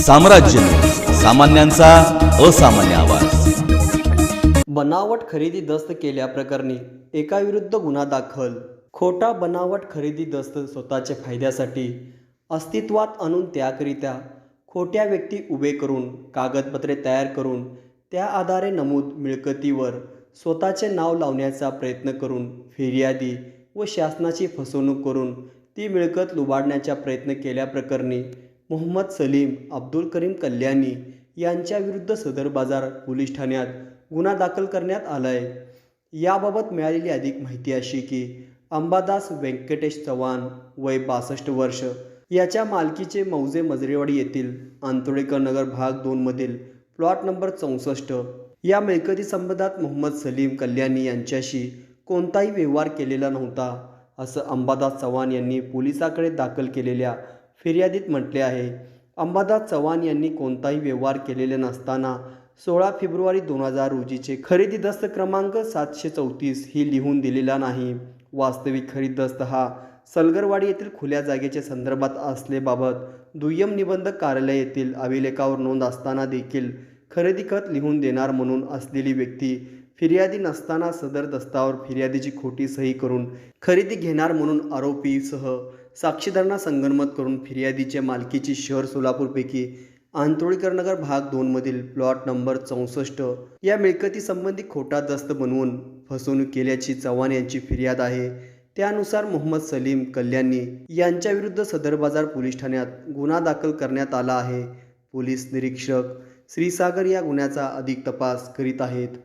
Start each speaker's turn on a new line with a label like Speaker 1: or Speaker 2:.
Speaker 1: साम्राज्य न्यूज, सामान्यांचा असामान्य आवाज।
Speaker 2: बनावट खरेदी दस्त केल्याप्रकरणी एकाविरुद्ध गुन्हा दाखल। खोटा बनावट खरेदी दस्त स्वतःच्या फायद्यासाठी अस्तित्वात आणून त्याकरिता खोट्या व्यक्ती उभे करून कागदपत्रे तयार करून त्या आधारे नमूद मिळकतीवर स्वतःचे नाव लावण्याचा प्रयत्न करून फिर्यादी व शासनाची फसवणूक करून ती मिळकत लुबाडण्याचा प्रयत्न केल्याप्रकरणी मोहम्मद सलीम अब्दुल करीम कल्याणी यांच्याविरुद्ध सदर बाजार पोलीस ठाण्यात गुन्हा दाखल करण्यात आला आहे। याबाबत मिळालेली अधिक माहिती अशी की अंबादास व्यंकटेश चव्हाण वय 62 वर्ष याच्या मालकीचे मौजे मजरेवाडी येथील आंतोळेकर नगर भाग 2 मधील प्लॉट नंबर 64 या मिळकती संबंधात मोहम्मद सलीम कल्याणी यांच्याशी कोणताही व्यवहार केलेला नव्हता असं अंबादास चव्हाण यांनी पोलिसांकडे दाखल केलेल्या फिर्यादीत म्हटले आहे। अंबादास चव्हाण यांनी कोणताही व्यवहार केलेले नसताना 16 फेब्रुवारी 2000 रोजीचे खरेदी दस्त क्रमांक 734 ही लिहून दिलेला नाही। वास्तविक खरेदी दस्त हा सलगरवाडी येथील खुल्या जागेच्या संदर्भात असल्याबाबत दुय्यम निबंधक कार्यालय येथील अभिलेखावर नोंद असताना देखील खरेदी खत लिहून देणार म्हणून असलेली व्यक्ती फिर्यादी नसताना सदर दस्तावर फिर्यादीची खोटी सही करून खरेदी घेणार म्हणून आरोपीसह साक्षीदारांना संगनमत करून फिर्यादीच्या मालकीची शहर सोलापूरपैकी आंतोळीकर नगर भाग 2 मधील प्लॉट नंबर 64 या मिळकती संबंधी खोटा दस्त बनवून फसवणूक केल्याची चव्हाण यांची फिर्याद आहे। त्यानुसार मोहम्मद सलीम कल्याणी यांच्याविरुद्ध सदर बाजार पोलीस ठाण्यात गुन्हा दाखल करण्यात आला आहे। पोलीस निरीक्षक श्रीसागर या गुन्ह्याचा अधिक तपास करीत आहेत।